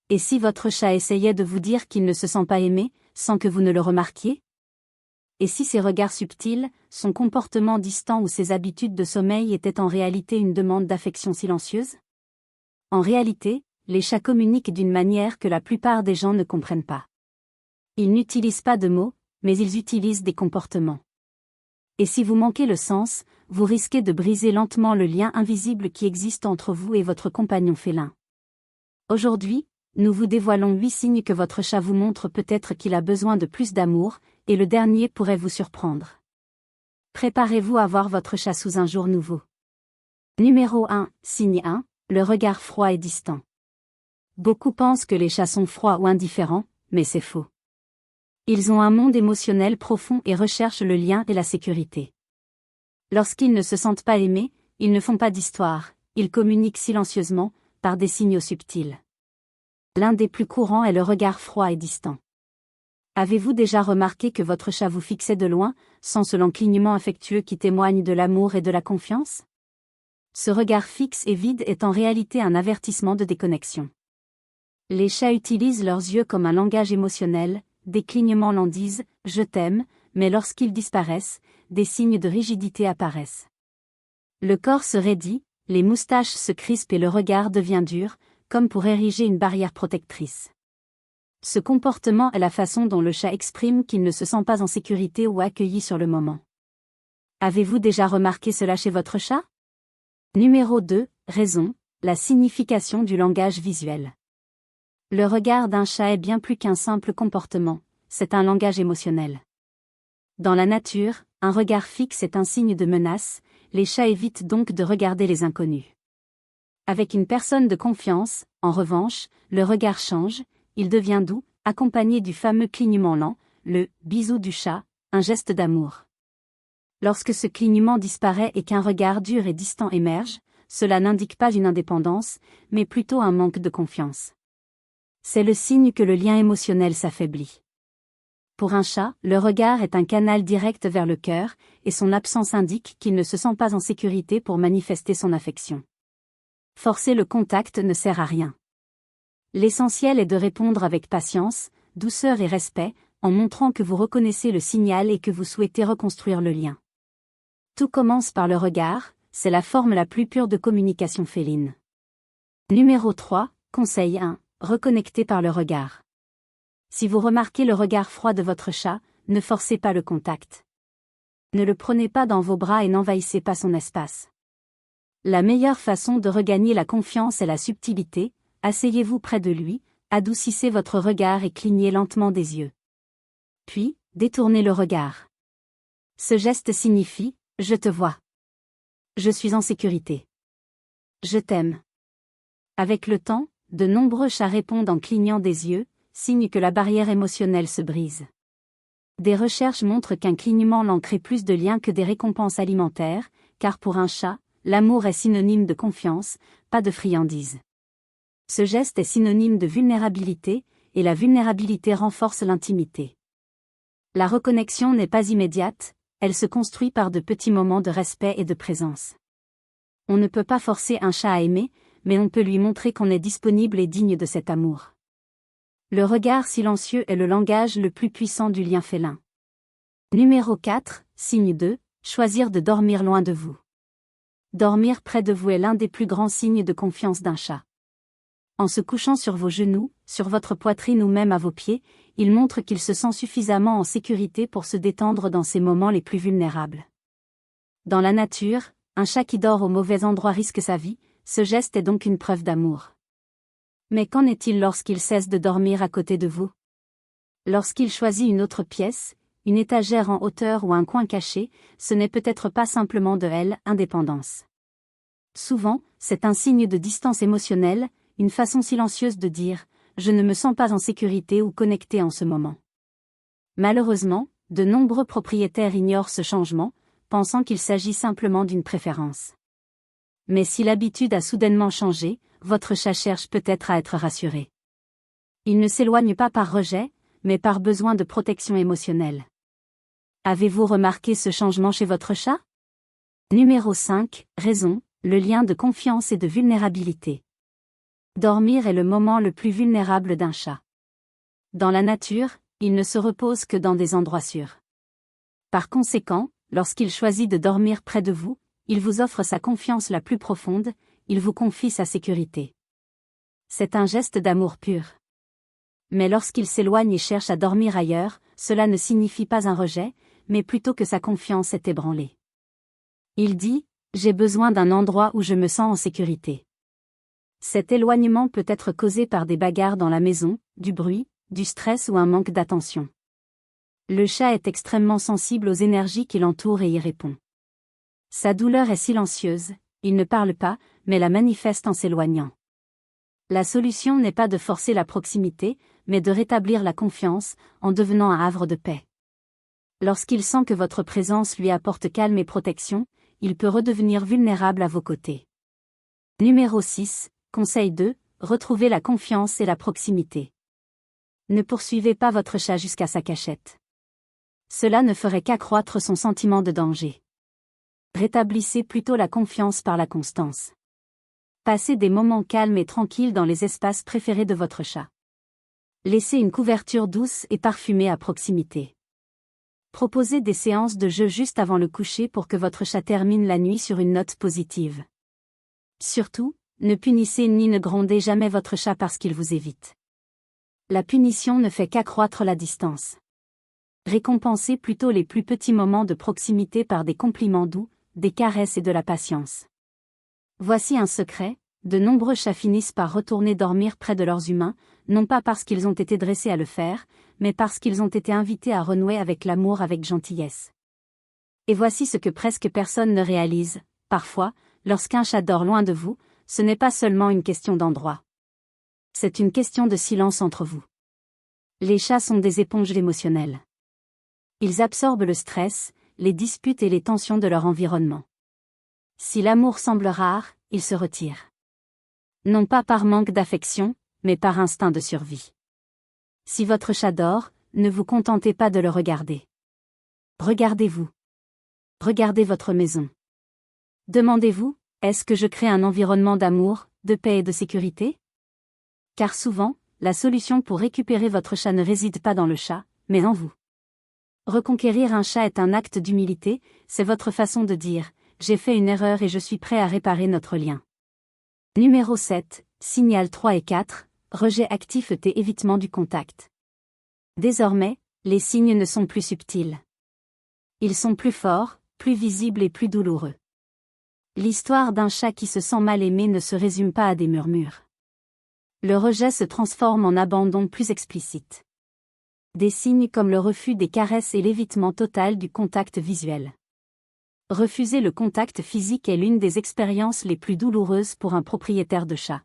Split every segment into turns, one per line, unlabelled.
Et si votre chat essayait de vous dire qu'il ne se sent pas aimé, sans que vous ne le remarquiez? Et si ses regards subtils, son comportement distant ou ses habitudes de sommeil étaient en réalité une demande d'affection silencieuse? En réalité, les chats communiquent d'une manière que la plupart des gens ne comprennent pas. Ils n'utilisent pas de mots, mais ils utilisent des comportements. Et si vous manquez le sens, vous risquez de briser lentement le lien invisible qui existe entre vous et votre compagnon félin. Aujourd'hui, nous vous dévoilons 8 signes que votre chat vous montre peut-être qu'il a besoin de plus d'amour, et le dernier pourrait vous surprendre. Préparez-vous à voir votre chat sous un jour nouveau. Numéro 1, signe 1, le regard froid et distant. Beaucoup pensent que les chats sont froids ou indifférents, mais c'est faux. Ils ont un monde émotionnel profond et recherchent le lien et la sécurité. Lorsqu'ils ne se sentent pas aimés, ils ne font pas d'histoire, ils communiquent silencieusement, par des signaux subtils. L'un des plus courants est le regard froid et distant. Avez-vous déjà remarqué que votre chat vous fixait de loin, sans ce lent clignement affectueux qui témoigne de l'amour et de la confiance? Ce regard fixe et vide est en réalité un avertissement de déconnexion. Les chats utilisent leurs yeux comme un langage émotionnel, des clignements l'en disent « je t'aime », mais lorsqu'ils disparaissent, des signes de rigidité apparaissent. Le corps se raidit, les moustaches se crispent et le regard devient dur, comme pour ériger une barrière protectrice. Ce comportement est la façon dont le chat exprime qu'il ne se sent pas en sécurité ou accueilli sur le moment. Avez-vous déjà remarqué cela chez votre chat? Numéro 2, raison, la signification du langage visuel. Le regard d'un chat est bien plus qu'un simple comportement, c'est un langage émotionnel. Dans la nature, un regard fixe est un signe de menace, les chats évitent donc de regarder les inconnus. Avec une personne de confiance, en revanche, le regard change, il devient doux, accompagné du fameux clignement lent, le « bisou du chat », un geste d'amour. Lorsque ce clignement disparaît et qu'un regard dur et distant émerge, cela n'indique pas une indépendance, mais plutôt un manque de confiance. C'est le signe que le lien émotionnel s'affaiblit. Pour un chat, le regard est un canal direct vers le cœur, et son absence indique qu'il ne se sent pas en sécurité pour manifester son affection. Forcer le contact ne sert à rien. L'essentiel est de répondre avec patience, douceur et respect, en montrant que vous reconnaissez le signal et que vous souhaitez reconstruire le lien. Tout commence par le regard, c'est la forme la plus pure de communication féline. Numéro 3, conseil 1. Reconnecter par le regard. Si vous remarquez le regard froid de votre chat, ne forcez pas le contact. Ne le prenez pas dans vos bras et n'envahissez pas son espace. La meilleure façon de regagner la confiance est la subtilité, asseyez-vous près de lui, adoucissez votre regard et clignez lentement des yeux. Puis, détournez le regard. Ce geste signifie « je te vois ». Je suis en sécurité. Je t'aime. Avec le temps, de nombreux chats répondent en clignant des yeux, signe que la barrière émotionnelle se brise. Des recherches montrent qu'un clignement lent crée plus de liens que des récompenses alimentaires, car pour un chat, l'amour est synonyme de confiance, pas de friandise. Ce geste est synonyme de vulnérabilité, et la vulnérabilité renforce l'intimité. La reconnexion n'est pas immédiate, elle se construit par de petits moments de respect et de présence. On ne peut pas forcer un chat à aimer, mais on peut lui montrer qu'on est disponible et digne de cet amour. Le regard silencieux est le langage le plus puissant du lien félin. Numéro 4, signe 2, choisir de dormir loin de vous. Dormir près de vous est l'un des plus grands signes de confiance d'un chat. En se couchant sur vos genoux, sur votre poitrine ou même à vos pieds, il montre qu'il se sent suffisamment en sécurité pour se détendre dans ces moments les plus vulnérables. Dans la nature, un chat qui dort au mauvais endroit risque sa vie, ce geste est donc une preuve d'amour. Mais qu'en est-il lorsqu'il cesse de dormir à côté de vous? Lorsqu'il choisit une autre pièce, une étagère en hauteur ou un coin caché, ce n'est peut-être pas simplement de indépendance. Souvent, c'est un signe de distance émotionnelle, une façon silencieuse de dire « je ne me sens pas en sécurité ou connecté en ce moment ». Malheureusement, de nombreux propriétaires ignorent ce changement, pensant qu'il s'agit simplement d'une préférence. Mais si l'habitude a soudainement changé, votre chat cherche peut-être à être rassuré. Il ne s'éloigne pas par rejet, mais par besoin de protection émotionnelle. Avez-vous remarqué ce changement chez votre chat? Numéro 5, raison, le lien de confiance et de vulnérabilité. Dormir est le moment le plus vulnérable d'un chat. Dans la nature, il ne se repose que dans des endroits sûrs. Par conséquent, lorsqu'il choisit de dormir près de vous, il vous offre sa confiance la plus profonde, il vous confie sa sécurité. C'est un geste d'amour pur. Mais lorsqu'il s'éloigne et cherche à dormir ailleurs, cela ne signifie pas un rejet, mais plutôt que sa confiance est ébranlée. Il dit, « J'ai besoin d'un endroit où je me sens en sécurité ». Cet éloignement peut être causé par des bagarres dans la maison, du bruit, du stress ou un manque d'attention. Le chat est extrêmement sensible aux énergies qui l'entourent et y répond. Sa douleur est silencieuse, il ne parle pas, mais la manifeste en s'éloignant. La solution n'est pas de forcer la proximité, mais de rétablir la confiance, en devenant un havre de paix. Lorsqu'il sent que votre présence lui apporte calme et protection, il peut redevenir vulnérable à vos côtés. Numéro 6, conseil 2, retrouvez la confiance et la proximité. Ne poursuivez pas votre chat jusqu'à sa cachette. Cela ne ferait qu'accroître son sentiment de danger. Rétablissez plutôt la confiance par la constance. Passez des moments calmes et tranquilles dans les espaces préférés de votre chat. Laissez une couverture douce et parfumée à proximité. Proposez des séances de jeu juste avant le coucher pour que votre chat termine la nuit sur une note positive. Surtout, ne punissez ni ne grondez jamais votre chat parce qu'il vous évite. La punition ne fait qu'accroître la distance. Récompensez plutôt les plus petits moments de proximité par des compliments doux, des caresses et de la patience. Voici un secret, de nombreux chats finissent par retourner dormir près de leurs humains, non pas parce qu'ils ont été dressés à le faire, mais parce qu'ils ont été invités à renouer avec l'amour avec gentillesse. Et voici ce que presque personne ne réalise, parfois, lorsqu'un chat dort loin de vous, ce n'est pas seulement une question d'endroit. C'est une question de silence entre vous. Les chats sont des éponges émotionnelles. Ils absorbent le stress, les disputes et les tensions de leur environnement. Si l'amour semble rare, ils se retirent. Non pas par manque d'affection, mais par instinct de survie. Si votre chat dort, ne vous contentez pas de le regarder. Regardez-vous. Regardez votre maison. Demandez-vous, est-ce que je crée un environnement d'amour, de paix et de sécurité? Car souvent, la solution pour récupérer votre chat ne réside pas dans le chat, mais en vous. Reconquérir un chat est un acte d'humilité, c'est votre façon de dire « J'ai fait une erreur et je suis prêt à réparer notre lien ». Numéro 7, signal 3 et 4, rejet actif et évitement du contact. Désormais, les signes ne sont plus subtils. Ils sont plus forts, plus visibles et plus douloureux. L'histoire d'un chat qui se sent mal aimé ne se résume pas à des murmures. Le rejet se transforme en abandon plus explicite. Des signes comme le refus des caresses et l'évitement total du contact visuel. Refuser le contact physique est l'une des expériences les plus douloureuses pour un propriétaire de chat.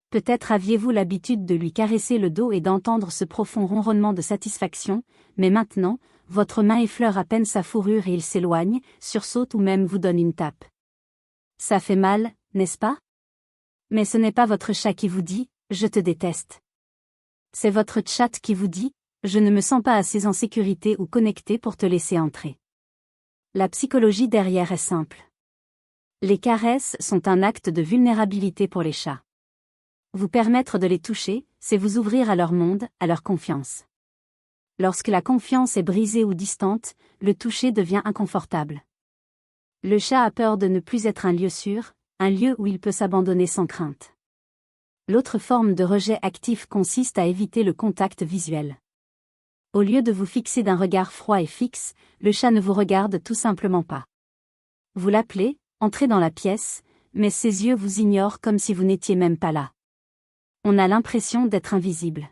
Peut-être aviez-vous l'habitude de lui caresser le dos et d'entendre ce profond ronronnement de satisfaction, mais maintenant, votre main effleure à peine sa fourrure et il s'éloigne, sursaute ou même vous donne une tape. Ça fait mal, n'est-ce pas? Mais ce n'est pas votre chat qui vous dit « Je te déteste ». C'est votre chat qui vous dit « Je ne me sens pas assez en sécurité ou connecté pour te laisser entrer ». La psychologie derrière est simple. Les caresses sont un acte de vulnérabilité pour les chats. Vous permettre de les toucher, c'est vous ouvrir à leur monde, à leur confiance. Lorsque la confiance est brisée ou distante, le toucher devient inconfortable. Le chat a peur de ne plus être un lieu sûr, un lieu où il peut s'abandonner sans crainte. L'autre forme de rejet actif consiste à éviter le contact visuel. Au lieu de vous fixer d'un regard froid et fixe, le chat ne vous regarde tout simplement pas. Vous l'appelez, entrez dans la pièce, mais ses yeux vous ignorent comme si vous n'étiez même pas là. On a l'impression d'être invisible.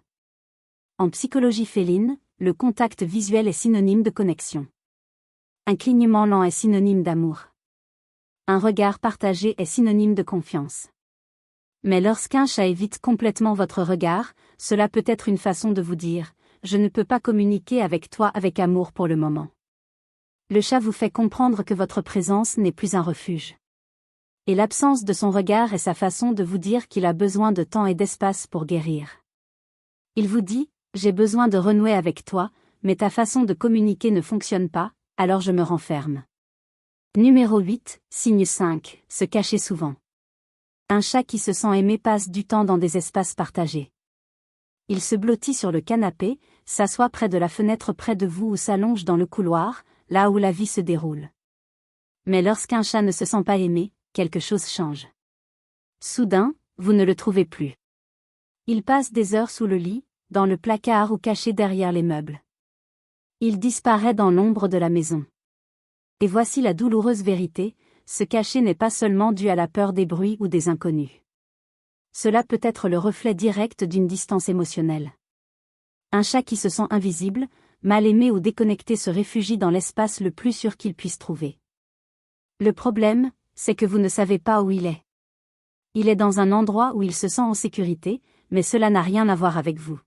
En psychologie féline, le contact visuel est synonyme de connexion. Un clignement lent est synonyme d'amour. Un regard partagé est synonyme de confiance. Mais lorsqu'un chat évite complètement votre regard, cela peut être une façon de vous dire « Je ne peux pas communiquer avec toi avec amour pour le moment ». Le chat vous fait comprendre que votre présence n'est plus un refuge. Et l'absence de son regard est sa façon de vous dire qu'il a besoin de temps et d'espace pour guérir. Il vous dit « J'ai besoin de renouer avec toi, mais ta façon de communiquer ne fonctionne pas, alors je me renferme ». Numéro 8, signe 5, se cacher souvent. Un chat qui se sent aimé passe du temps dans des espaces partagés. Il se blottit sur le canapé, s'assoit près de la fenêtre près de vous ou s'allonge dans le couloir, là où la vie se déroule. Mais lorsqu'un chat ne se sent pas aimé, quelque chose change. Soudain, vous ne le trouvez plus. Il passe des heures sous le lit, dans le placard ou caché derrière les meubles. Il disparaît dans l'ombre de la maison. Et voici la douloureuse vérité, se cacher n'est pas seulement dû à la peur des bruits ou des inconnus. Cela peut être le reflet direct d'une distance émotionnelle. Un chat qui se sent invisible, mal aimé ou déconnecté se réfugie dans l'espace le plus sûr qu'il puisse trouver. Le problème, c'est que vous ne savez pas où il est. Il est dans un endroit où il se sent en sécurité, mais cela n'a rien à voir avec vous.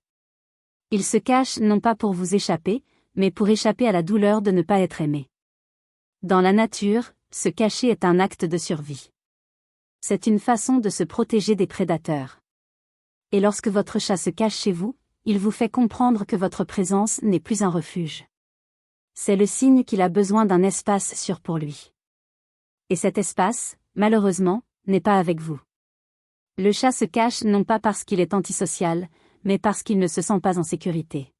Il se cache non pas pour vous échapper, mais pour échapper à la douleur de ne pas être aimé. Dans la nature, se cacher est un acte de survie. C'est une façon de se protéger des prédateurs. Et lorsque votre chat se cache chez vous, il vous fait comprendre que votre présence n'est plus un refuge. C'est le signe qu'il a besoin d'un espace sûr pour lui. Et cet espace, malheureusement, n'est pas avec vous. Le chat se cache non pas parce qu'il est antisocial, mais parce qu'il ne se sent pas en sécurité.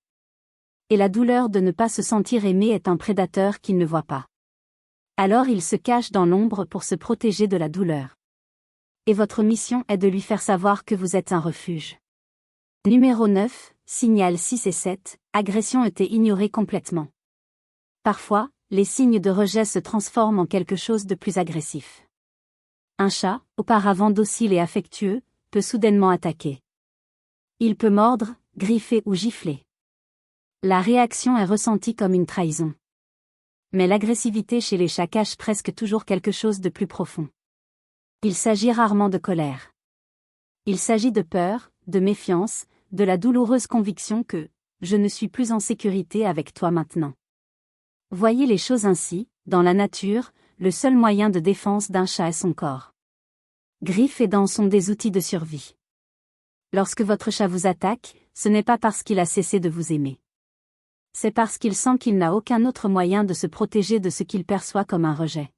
Et la douleur de ne pas se sentir aimé est un prédateur qu'il ne voit pas. Alors il se cache dans l'ombre pour se protéger de la douleur. Et votre mission est de lui faire savoir que vous êtes un refuge. Numéro 9, signal 6 et 7, agression était ignorée complètement. Parfois, les signes de rejet se transforment en quelque chose de plus agressif. Un chat, auparavant docile et affectueux, peut soudainement attaquer. Il peut mordre, griffer ou gifler. La réaction est ressentie comme une trahison. Mais l'agressivité chez les chats cache presque toujours quelque chose de plus profond. Il s'agit rarement de colère. Il s'agit de peur, de méfiance, de la douloureuse conviction que « je ne suis plus en sécurité avec toi maintenant ». Voyez les choses ainsi, dans la nature, le seul moyen de défense d'un chat est son corps. Griffes et dents sont des outils de survie. Lorsque votre chat vous attaque, ce n'est pas parce qu'il a cessé de vous aimer. C'est parce qu'il sent qu'il n'a aucun autre moyen de se protéger de ce qu'il perçoit comme un rejet.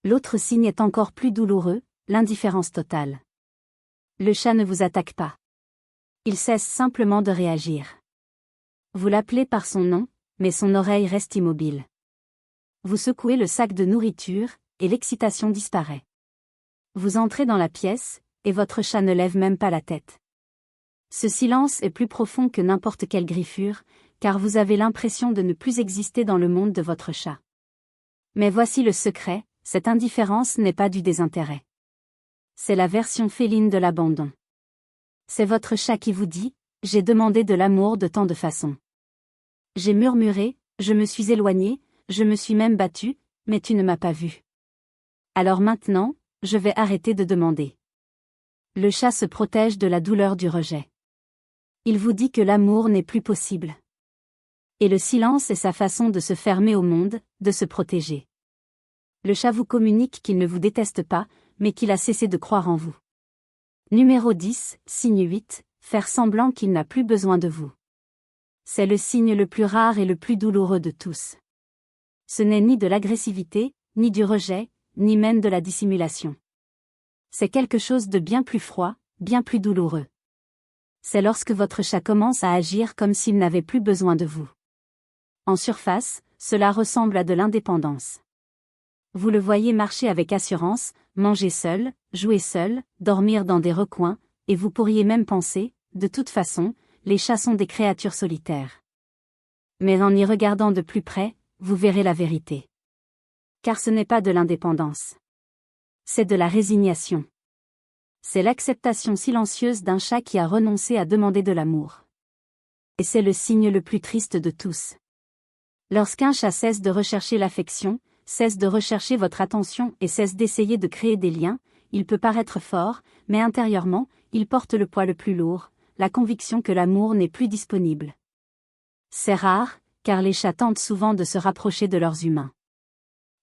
L'autre signe est encore plus douloureux, l'indifférence totale. Le chat ne vous attaque pas. Il cesse simplement de réagir. Vous l'appelez par son nom, mais son oreille reste immobile. Vous secouez le sac de nourriture, et l'excitation disparaît. Vous entrez dans la pièce, et votre chat ne lève même pas la tête. Ce silence est plus profond que n'importe quelle griffure, car vous avez l'impression de ne plus exister dans le monde de votre chat. Mais voici le secret, cette indifférence n'est pas du désintérêt. C'est la version féline de l'abandon. C'est votre chat qui vous dit « J'ai demandé de l'amour de tant de façons. J'ai murmuré, je me suis éloigné, je me suis même battu, mais tu ne m'as pas vu. Alors maintenant, je vais arrêter de demander. » Le chat se protège de la douleur du rejet. Il vous dit que l'amour n'est plus possible. Et le silence est sa façon de se fermer au monde, de se protéger. Le chat vous communique qu'il ne vous déteste pas, mais qu'il a cessé de croire en vous. Numéro 10, signe 8, faire semblant qu'il n'a plus besoin de vous. C'est le signe le plus rare et le plus douloureux de tous. Ce n'est ni de l'agressivité, ni du rejet, ni même de la dissimulation. C'est quelque chose de bien plus froid, bien plus douloureux. C'est lorsque votre chat commence à agir comme s'il n'avait plus besoin de vous. En surface, cela ressemble à de l'indépendance. Vous le voyez marcher avec assurance, manger seul, jouer seul, dormir dans des recoins, et vous pourriez même penser, de toute façon, les chats sont des créatures solitaires. Mais en y regardant de plus près, vous verrez la vérité. Car ce n'est pas de l'indépendance. C'est de la résignation. C'est l'acceptation silencieuse d'un chat qui a renoncé à demander de l'amour. Et c'est le signe le plus triste de tous. Lorsqu'un chat cesse de rechercher l'affection, cesse de rechercher votre attention et cesse d'essayer de créer des liens, il peut paraître fort, mais intérieurement, il porte le poids le plus lourd, la conviction que l'amour n'est plus disponible. C'est rare, car les chats tentent souvent de se rapprocher de leurs humains.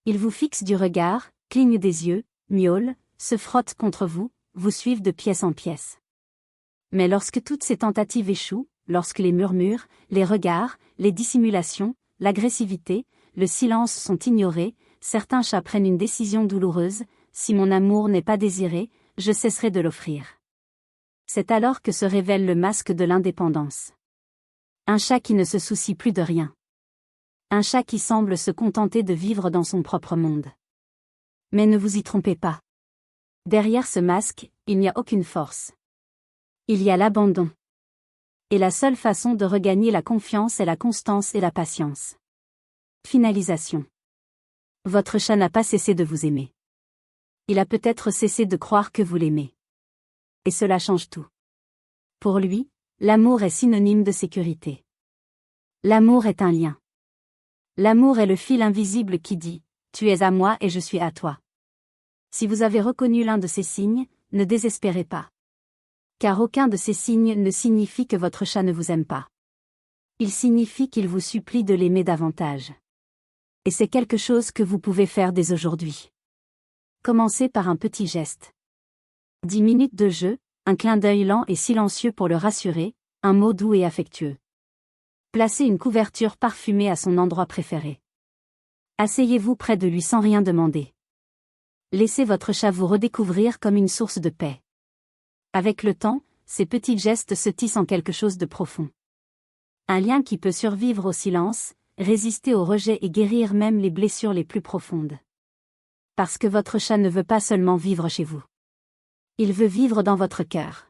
Ils vous fixent du regard, clignent des yeux, miaulent, se frottent contre vous, vous suivent de pièce en pièce. Mais lorsque toutes ces tentatives échouent, lorsque les murmures, les regards, les dissimulations, l'agressivité, le silence sont ignorés, certains chats prennent une décision douloureuse, si mon amour n'est pas désiré, je cesserai de l'offrir. C'est alors que se révèle le masque de l'indépendance. Un chat qui ne se soucie plus de rien. Un chat qui semble se contenter de vivre dans son propre monde. Mais ne vous y trompez pas. Derrière ce masque, il n'y a aucune force. Il y a l'abandon. Et la seule façon de regagner la confiance est la constance et la patience. Finalisation. Votre chat n'a pas cessé de vous aimer. Il a peut-être cessé de croire que vous l'aimez. Et cela change tout. Pour lui, l'amour est synonyme de sécurité. L'amour est un lien. L'amour est le fil invisible qui dit « Tu es à moi et je suis à toi ». Si vous avez reconnu l'un de ces signes, ne désespérez pas. Car aucun de ces signes ne signifie que votre chat ne vous aime pas. Il signifie qu'il vous supplie de l'aimer davantage. Et c'est quelque chose que vous pouvez faire dès aujourd'hui. Commencez par un petit geste. 10 minutes de jeu, un clin d'œil lent et silencieux pour le rassurer, un mot doux et affectueux. Placez une couverture parfumée à son endroit préféré. Asseyez-vous près de lui sans rien demander. Laissez votre chat vous redécouvrir comme une source de paix. Avec le temps, ces petits gestes se tissent en quelque chose de profond. Un lien qui peut survivre au silence, résister au rejet et guérir même les blessures les plus profondes. Parce que votre chat ne veut pas seulement vivre chez vous. Il veut vivre dans votre cœur.